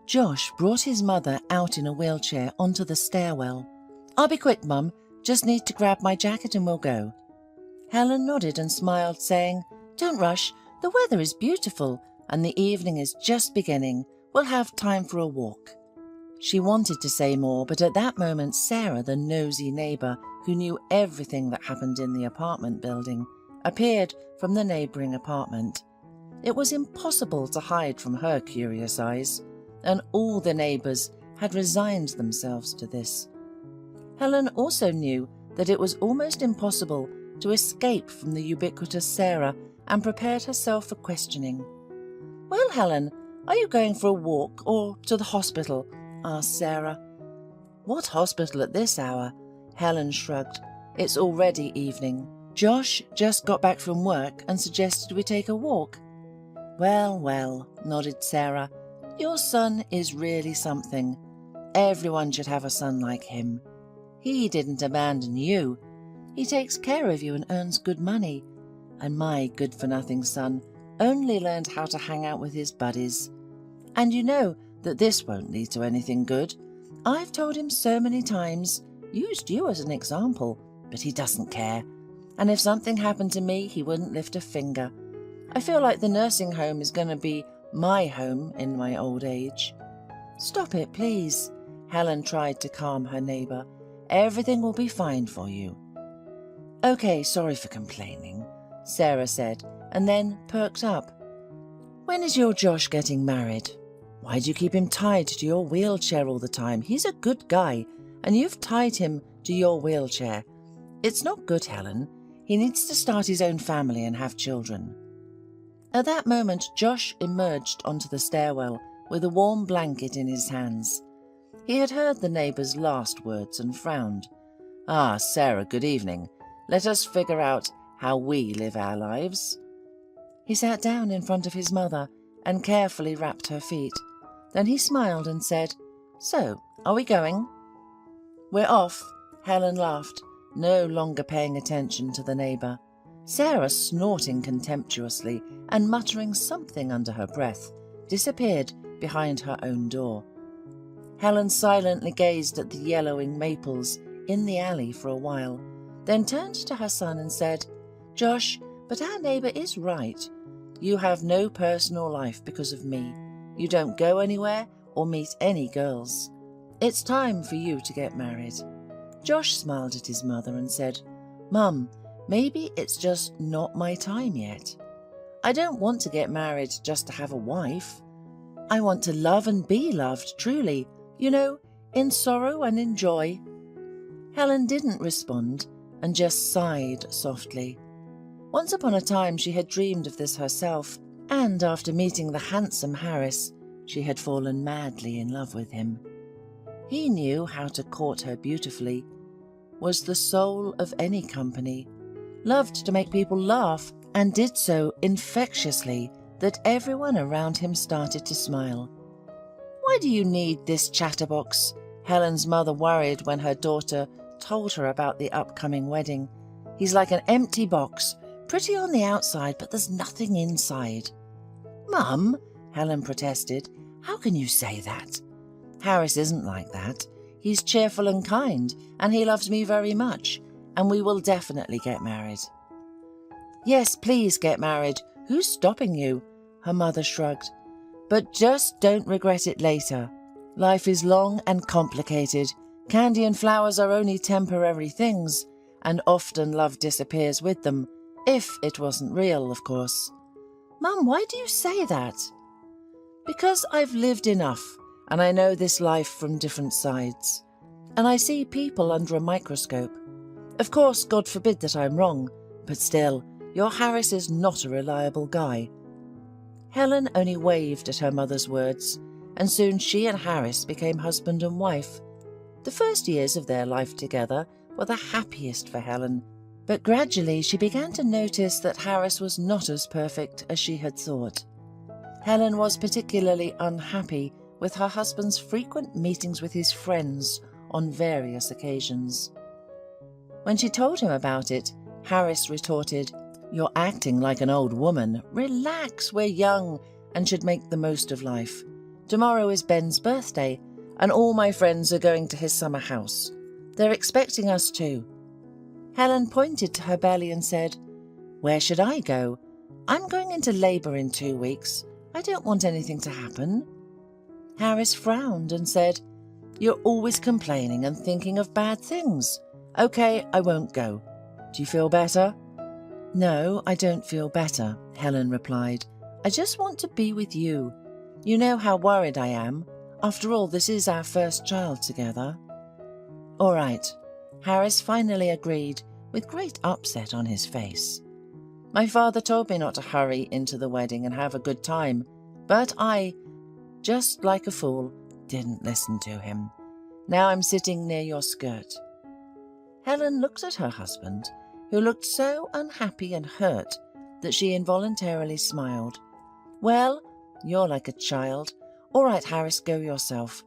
Josh brought his mother out in a wheelchair onto the stairwell. "I'll be quick, Mum. Just need to grab my jacket and we'll go." Helen nodded and smiled, saying, "Don't rush. The weather is beautiful and the evening is just beginning. We'll have time for a walk." She wanted to say more, but at that moment Sarah, the nosy neighbour who knew everything that happened in the apartment building, appeared from the neighbouring apartment. It was impossible to hide from her curious eyes, and all the neighbours had resigned themselves to this. Helen also knew that it was almost impossible to escape from the ubiquitous Sarah, and prepared herself for questioning. "Well, Helen, are you going for a walk or to the hospital?" asked Sarah. "What hospital at this hour?" Helen shrugged. "It's already evening. Josh just got back from work and suggested we take a walk." "Well, well," nodded Sarah. "Your son is really something. Everyone should have a son like him. He didn't abandon you. He takes care of you and earns good money. And my good-for-nothing son only learned how to hang out with his buddies. And you know that this won't lead to anything good. I've told him so many times, used you as an example, but he doesn't care. And if something happened to me, he wouldn't lift a finger. I feel like the nursing home is going to be my home in my old age." "Stop it, please." Helen tried to calm her neighbour. "Everything will be fine for you." "Okay, sorry for complaining," Sarah said, and then perked up. "When is your Josh getting married? Why do you keep him tied to your wheelchair all the time? He's a good guy, and you've tied him to your wheelchair. It's not good, Helen. He needs to start his own family and have children." At that moment, Josh emerged onto the stairwell with a warm blanket in his hands. He had heard the neighbour's last words and frowned. "Ah, Sarah, good evening. Let us figure out how we live our lives." He sat down in front of his mother and carefully wrapped her feet. Then he smiled and said, "So, are we going?" "We're off," Helen laughed, no longer paying attention to the neighbour. Sarah, snorting contemptuously and muttering something under her breath, disappeared behind her own door. Helen silently gazed at the yellowing maples in the alley for a while, then turned to her son and said, "Josh, but our neighbour is right. You have no personal life because of me. You don't go anywhere or meet any girls. It's time for you to get married." Josh smiled at his mother and said, "Mum, maybe it's just not my time yet. I don't want to get married just to have a wife. I want to love and be loved truly, you know, in sorrow and in joy." Helen didn't respond and just sighed softly. Once upon a time she had dreamed of this herself, and after meeting the handsome Harris, she had fallen madly in love with him. He knew how to court her beautifully, was the soul of any company, loved to make people laugh, and did so infectiously that everyone around him started to smile. "Why do you need this chatterbox?" Helen's mother worried when her daughter told her about the upcoming wedding. "He's like an empty box, pretty on the outside, but there's nothing inside." "Mum," Helen protested, "how can you say that? Harris isn't like that. He's cheerful and kind, and he loves me very much, and we will definitely get married." "Yes, please get married. Who's stopping you?" her mother shrugged. "But just don't regret it later. Life is long and complicated. Candy and flowers are only temporary things, and often love disappears with them, if it wasn't real, of course." "Mum, why do you say that?" "Because I've lived enough, and I know this life from different sides. And I see people under a microscope. Of course, God forbid that I'm wrong, but still, your Harris is not a reliable guy." Helen only waved at her mother's words, and soon she and Harris became husband and wife. The first years of their life together were the happiest for Helen, but gradually she began to notice that Harris was not as perfect as she had thought. Helen was particularly unhappy with her husband's frequent meetings with his friends on various occasions. When she told him about it, Harris retorted, "You're acting like an old woman. Relax, we're young and should make the most of life. Tomorrow is Ben's birthday, and all my friends are going to his summer house. They're expecting us too." Helen pointed to her belly and said, "Where should I go? I'm going into labour in 2 weeks. I don't want anything to happen." Harris frowned and said, "You're always complaining and thinking of bad things. Okay, I won't go. Do you feel better?" "No, I don't feel better," Helen replied. "I just want to be with you. You know how worried I am. After all, this is our first child together." "All right," Harris finally agreed, with great upset on his face. "My father told me not to hurry into the wedding and have a good time, but I, just like a fool, didn't listen to him. Now I'm sitting near your skirt." Helen looked at her husband, who looked so unhappy and hurt that she involuntarily smiled. "Well, you're like a child. All right, Harris, go yourself.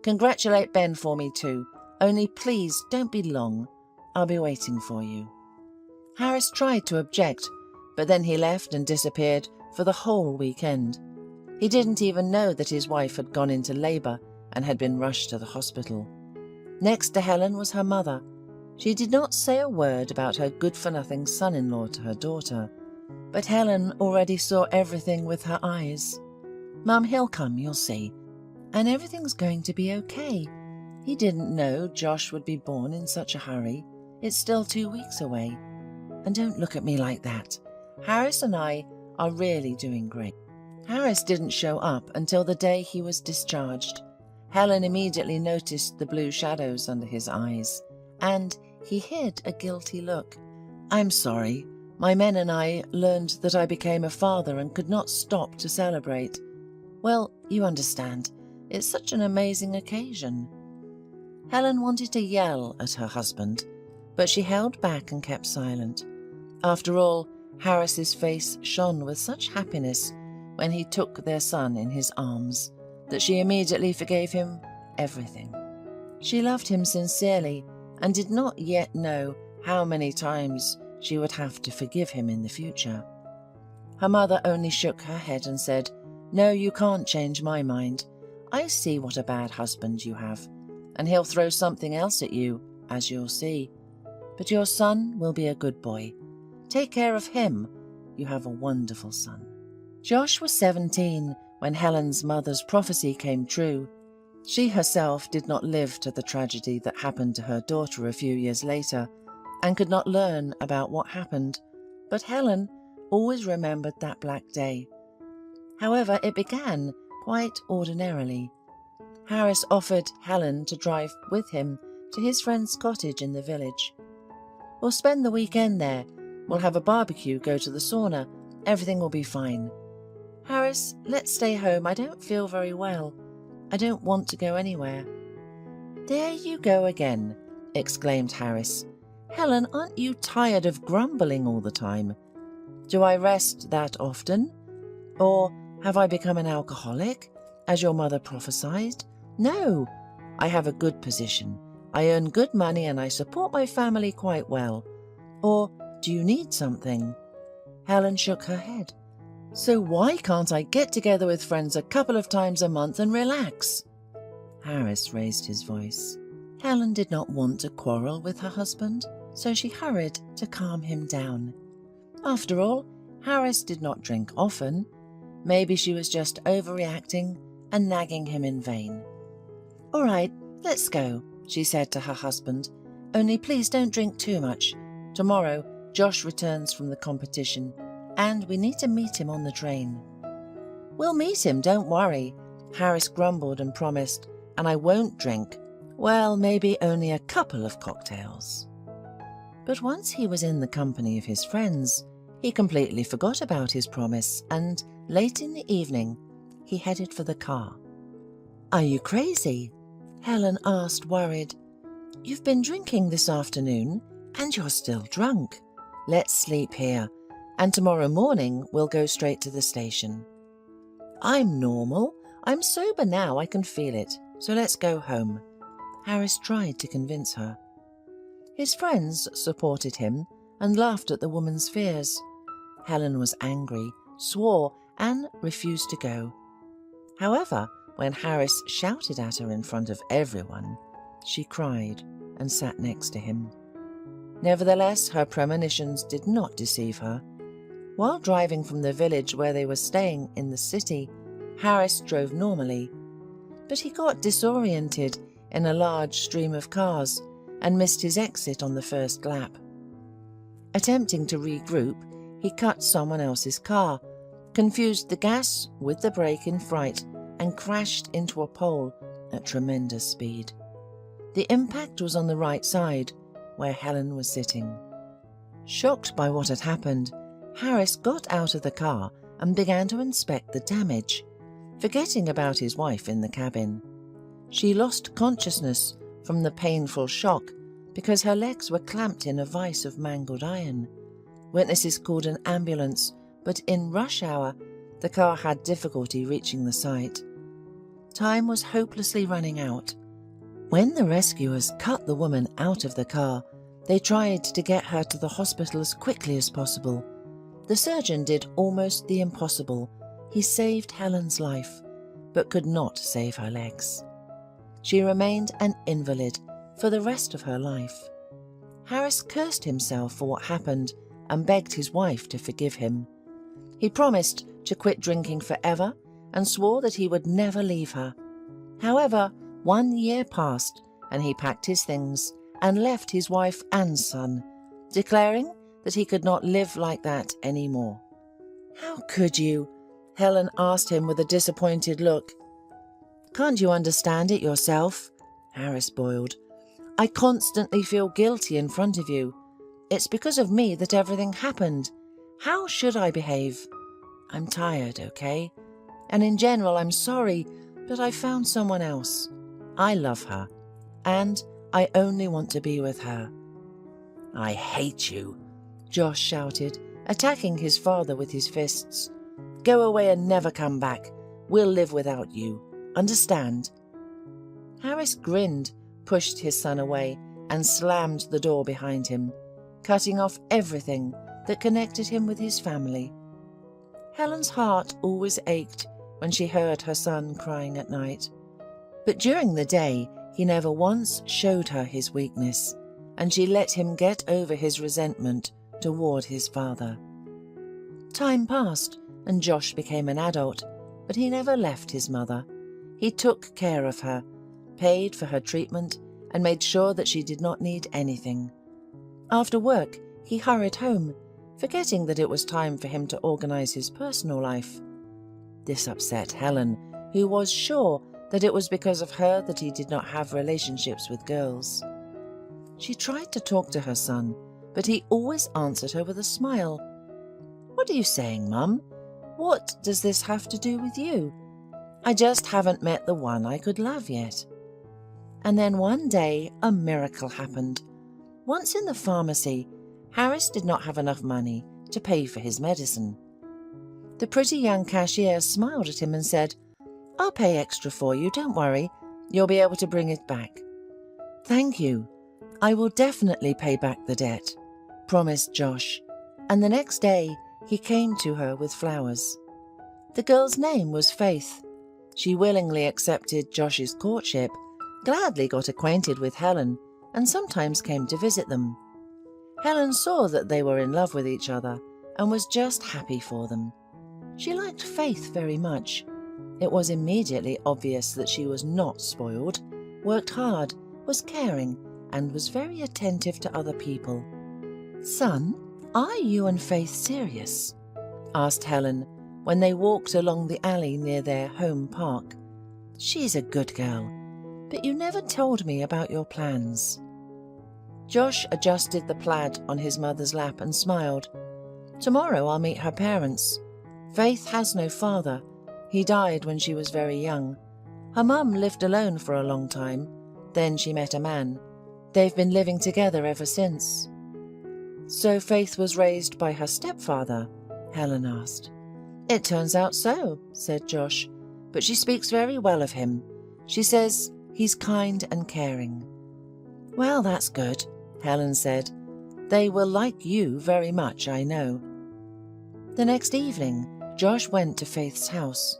Congratulate Ben for me too. Only please don't be long. I'll be waiting for you." Harris tried to object, but then he left and disappeared for the whole weekend. He didn't even know that his wife had gone into labour and had been rushed to the hospital. Next to Helen was her mother. She did not say a word about her good-for-nothing son-in-law to her daughter, but Helen already saw everything with her eyes. "Mum, he'll come, you'll see. And everything's going to be okay. He didn't know Josh would be born in such a hurry. It's still 2 weeks away. And don't look at me like that. Harris and I are really doing great." Harris didn't show up until the day he was discharged. Helen immediately noticed the blue shadows under his eyes, and he hid a guilty look. "I'm sorry. My men and I learned that I became a father and could not stop to celebrate. Well, you understand. It's such an amazing occasion." Helen wanted to yell at her husband, but she held back and kept silent. After all, Harris's face shone with such happiness when he took their son in his arms that she immediately forgave him everything. She loved him sincerely and did not yet know how many times she would have to forgive him in the future. Her mother only shook her head and said, "No, you can't change my mind. I see what a bad husband you have, and he'll throw something else at you, as you'll see. But your son will be a good boy. Take care of him. You have a wonderful son." Josh was 17 when Helen's mother's prophecy came true. She herself did not live to the tragedy that happened to her daughter a few years later, and could not learn about what happened, but Helen always remembered that black day. However, it began quite ordinarily. Harris offered Helen to drive with him to his friend's cottage in the village. "We'll spend the weekend there. We'll have a barbecue, go to the sauna. Everything will be fine. Harris, let's stay home. I don't feel very well. I don't want to go anywhere." "There you go again," exclaimed Harris. "Helen, aren't you tired of grumbling all the time? Do I rest that often? Or have I become an alcoholic, as your mother prophesied? No, I have a good position. I earn good money and I support my family quite well. Or do you need something?" Helen shook her head. "So why can't I get together with friends a couple of times a month and relax?" Harris raised his voice. Helen did not want to quarrel with her husband, so she hurried to calm him down. After all, Harris did not drink often. Maybe she was just overreacting and nagging him in vain. "All right, let's go," she said to her husband. "Only please don't drink too much. Tomorrow, Josh returns from the competition, and we need to meet him on the train." "We'll meet him, don't worry," Harris grumbled and promised, "and I won't drink. Well, maybe only a couple of cocktails." But once he was in the company of his friends, he completely forgot about his promise, and late in the evening, he headed for the car. "Are you crazy?" Helen asked, worried. "You've been drinking this afternoon, and you're still drunk. Let's sleep here, and tomorrow morning we'll go straight to the station." "I'm normal. I'm sober now, I can feel it. So let's go home." Harris tried to convince her. His friends supported him and laughed at the woman's fears. Helen was angry, swore, and refused to go. However, when Harris shouted at her in front of everyone, she cried and sat next to him. Nevertheless, her premonitions did not deceive her. While driving from the village where they were staying in the city, Harris drove normally, but he got disoriented in a large stream of cars and missed his exit on the first lap. Attempting to regroup, he cut someone else's car, confused the gas with the brake in fright, and crashed into a pole at tremendous speed. The impact was on the right side, where Helen was sitting. Shocked by what had happened, Harris got out of the car and began to inspect the damage, forgetting about his wife in the cabin. She lost consciousness from the painful shock because her legs were clamped in a vice of mangled iron. Witnesses called an ambulance, but in rush hour, the car had difficulty reaching the site. Time was hopelessly running out. When the rescuers cut the woman out of the car, they tried to get her to the hospital as quickly as possible. The surgeon did almost the impossible. He saved Helen's life, but could not save her legs. She remained an invalid for the rest of her life. Harris cursed himself for what happened and begged his wife to forgive him. He promised to quit drinking forever and swore that he would never leave her. However, 1 year passed and he packed his things and left his wife and son, declaring that he could not live like that anymore. "How could you?" Helen asked him with a disappointed look. "Can't you understand it yourself?" Harris boiled. "I constantly feel guilty in front of you. It's because of me that everything happened. How should I behave? I'm tired, okay? And in general, I'm sorry, but I found someone else. I love her, and I only want to be with her." "I hate you," Josh shouted, attacking his father with his fists. "Go away and never come back. We'll live without you. Understand?" Harris grinned, pushed his son away, and slammed the door behind him, cutting off everything that connected him with his family. Helen's heart always ached when she heard her son crying at night. But during the day, he never once showed her his weakness, and she let him get over his resentment toward his father. Time passed, and Josh became an adult, but he never left his mother. He took care of her, paid for her treatment, and made sure that she did not need anything. After work, he hurried home, forgetting that it was time for him to organize his personal life. This upset Helen, who was sure that it was because of her that he did not have relationships with girls. She tried to talk to her son, but he always answered her with a smile. "What are you saying, Mum? What does this have to do with you? I just haven't met the one I could love yet." And then one day a miracle happened. Once in the pharmacy, Harris did not have enough money to pay for his medicine. The pretty young cashier smiled at him and said, "I'll pay extra for you, don't worry. You'll be able to bring it back." "Thank you. I will definitely pay back the debt," promised Josh, and the next day he came to her with flowers. The girl's name was Faith. She willingly accepted Josh's courtship, gladly got acquainted with Helen, and sometimes came to visit them. Helen saw that they were in love with each other and was just happy for them. She liked Faith very much. It was immediately obvious that she was not spoiled, worked hard, was caring, and was very attentive to other people. "Son, are you and Faith serious?" asked Helen when they walked along the alley near their home park. "She's a good girl, but you never told me about your plans." Josh adjusted the plaid on his mother's lap and smiled. "Tomorrow I'll meet her parents. Faith has no father. He died when she was very young. Her mum lived alone for a long time. Then she met a man. They've been living together ever since." "So Faith was raised by her stepfather?" Helen asked. "It turns out so," said Josh, "but she speaks very well of him. She says he's kind and caring." "Well, that's good," Helen said. "They will like you very much, I know." The next evening, Josh went to Faith's house.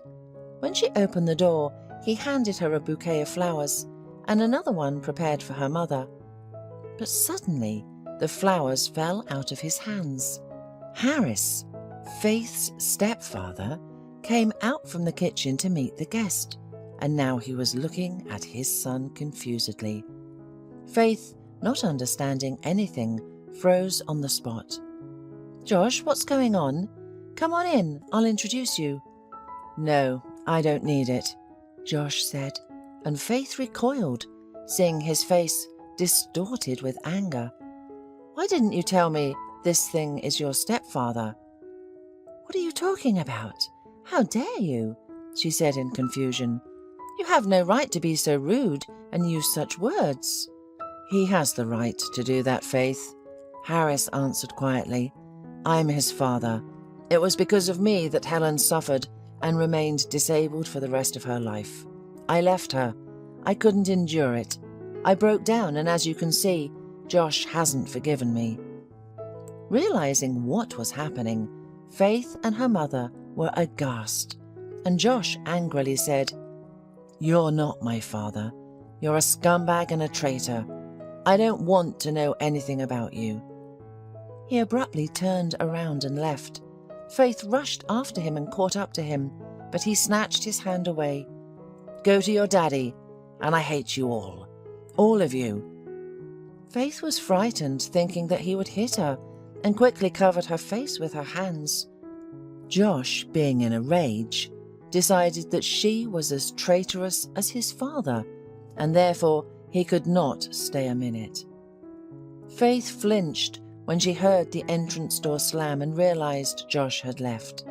When she opened the door, He handed her a bouquet of flowers and another one prepared for her mother. But suddenly the flowers fell out of his hands. Harris, Faith's stepfather, came out from the kitchen to meet the guest, and now he was looking at his son confusedly. Faith, not understanding anything, froze on the spot. "Josh, what's going on? Come on in, I'll introduce you." "No, I don't need it," Josh said, and Faith recoiled, seeing his face distorted with anger. "Why didn't you tell me this thing is your stepfather?" "What are you talking about? How dare you?" she said in confusion. "You have no right to be so rude and use such words." "He has the right to do that, Faith," Harris answered quietly. "I'm his father. It was because of me that Helen suffered and remained disabled for the rest of her life. I left her. I couldn't endure it. I broke down, and as you can see, Josh hasn't forgiven me." Realizing what was happening, Faith and her mother were aghast, and Josh angrily said, "You're not my father. You're a scumbag and a traitor. I don't want to know anything about you." He abruptly turned around and left. Faith rushed after him and caught up to him, but he snatched his hand away. "Go to your daddy, and I hate you all of you." Faith was frightened, thinking that he would hit her, and quickly covered her face with her hands. Josh, being in a rage, decided that she was as traitorous as his father, and therefore he could not stay a minute. Faith flinched when she heard the entrance door slam and realized Josh had left.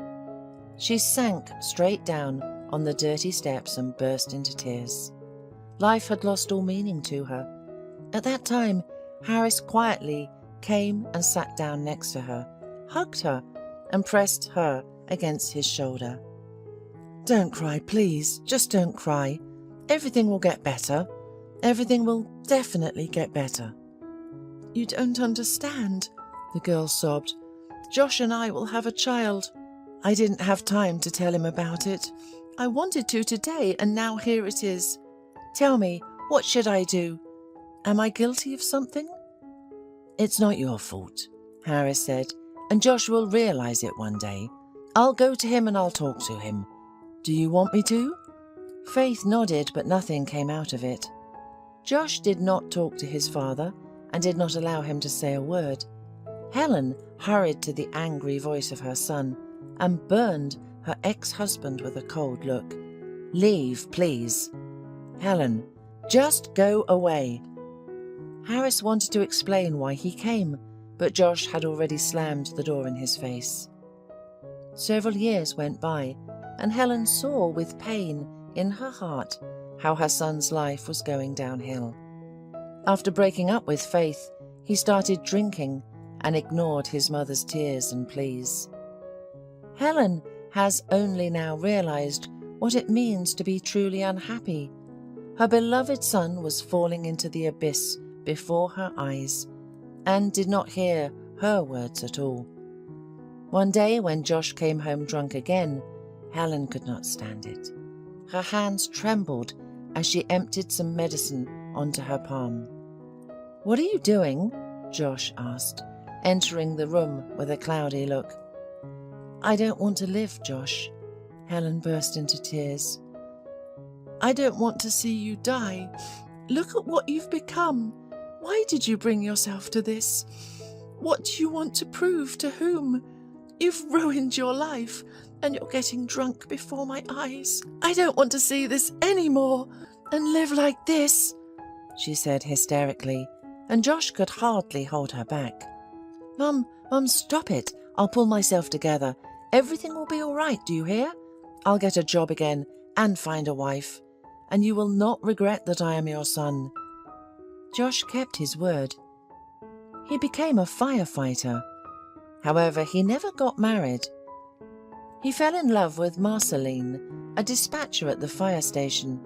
She sank straight down on the dirty steps and burst into tears. Life had lost all meaning to her. At that time, Harris quietly came and sat down next to her, hugged her, and pressed her against his shoulder. "Don't cry, please. Just don't cry. Everything will get better. Everything will definitely get better." "You don't understand," the girl sobbed. "Josh and I will have a child. I didn't have time to tell him about it. I wanted to today, and now here it is. Tell me, what should I do? Am I guilty of something?" "It's not your fault," Harris said, "and Josh will realize it one day. I'll go to him and I'll talk to him. Do you want me to?" Faith nodded, but nothing came out of it. Josh did not talk to his father and did not allow him to say a word. Helen hurried to the angry voice of her son and burned her ex-husband with a cold look. "Leave, please." "Helen, just go away." Harris wanted to explain why he came, but Josh had already slammed the door in his face. Several years went by, and Helen saw with pain in her heart how her son's life was going downhill. After breaking up with Faith, he started drinking and ignored his mother's tears and pleas. Helen has only now realized what it means to be truly unhappy. Her beloved son was falling into the abyss before her eyes, and did not hear her words at all. One day when Josh came home drunk again, Helen could not stand it. Her hands trembled as she emptied some medicine onto her palm. "What are you doing?" Josh asked, entering the room with a cloudy look. "I don't want to live, Josh." Helen burst into tears. "I don't want to see you die. Look at what you've become. Why did you bring yourself to this? What do you want to prove to whom? You've ruined your life, and you're getting drunk before my eyes. I don't want to see this anymore and live like this," she said hysterically, and Josh could hardly hold her back. Mum, stop it. I'll pull myself together. Everything will be all right, do you hear? I'll get a job again and find a wife, and you will not regret that I am your son." Josh kept his word. He became a firefighter. However, he never got married. He fell in love with Marceline, a dispatcher at the fire station.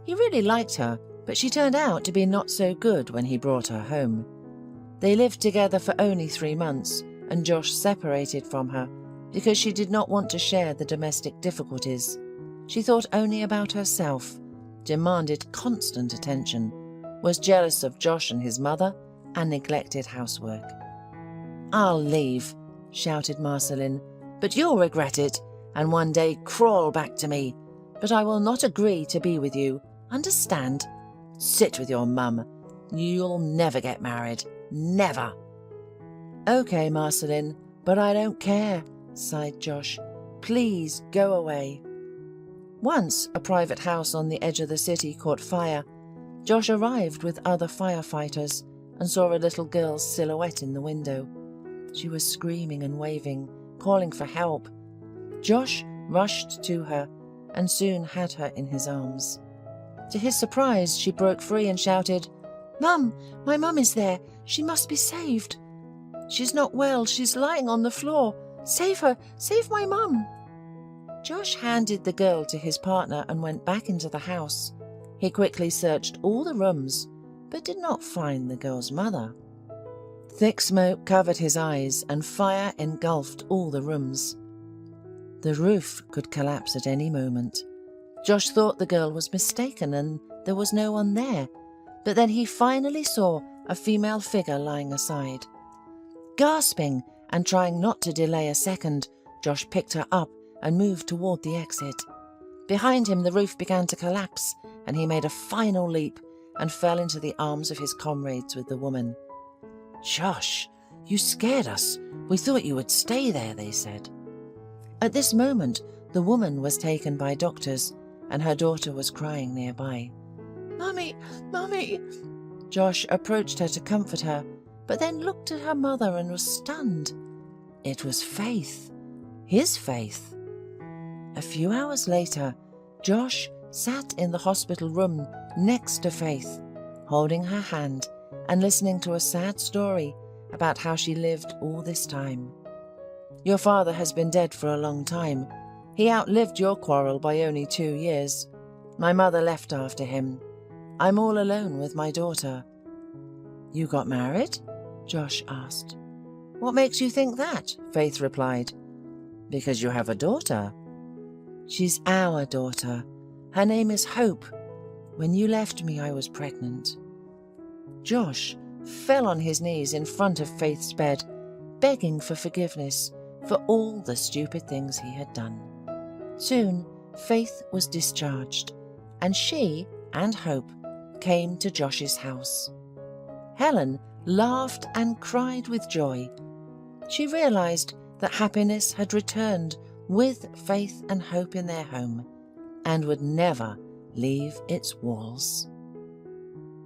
He really liked her, but she turned out to be not so good when he brought her home. They lived together for only 3 months, and Josh separated from her because she did not want to share the domestic difficulties. She thought only about herself demanded constant attention, was jealous of Josh and his mother, and neglected housework. "I'll leave," shouted Marceline, "but you'll regret it, and one day crawl back to me. But I will not agree to be with you. Understand? Sit with your mum. You'll never get married. Never." "Okay, Marceline, but I don't care," sighed Josh. "Please go away." Once a private house on the edge of the city caught fire. Josh arrived with other firefighters and saw a little girl's silhouette in the window. She was screaming and waving, calling for help. Josh rushed to her and soon had her in his arms. To his surprise, she broke free and shouted, "Mum, my mum is there. She must be saved. She's not well. She's lying on the floor. Save her. Save my mum." Josh handed the girl to his partner and went back into the house. He quickly searched all the rooms, but did not find the girl's mother. Thick smoke covered his eyes, and fire engulfed all the rooms. The roof could collapse at any moment. Josh thought the girl was mistaken and there was no one there, but then he finally saw a female figure lying aside. Gasping and trying not to delay a second, Josh picked her up and moved toward the exit. Behind him, the roof began to collapse, and he made a final leap and fell into the arms of his comrades with the woman. "Josh, you scared us. We thought you would stay there," they said. At this moment, the woman was taken by doctors, and her daughter was crying nearby. "Mummy, Mummy!" Josh approached her to comfort her, but then looked at her mother and was stunned. It was Faith, his Faith. A few hours later, Josh sat in the hospital room next to Faith, holding her hand and listening to a sad story about how she lived all this time. "Your father has been dead for a long time. He outlived your quarrel by only 2 years. My mother left after him. I'm all alone with my daughter." "You got married?" Josh asked. "What makes you think that?" Faith replied. "Because you have a daughter." "She's our daughter. Her name is Hope. When you left me, I was pregnant." Josh fell on his knees in front of Faith's bed, begging for forgiveness for all the stupid things he had done. Soon, Faith was discharged, and she and Hope came to Josh's house. Helen laughed and cried with joy. She realized that happiness had returned with Faith and Hope in their home, and would never leave its walls.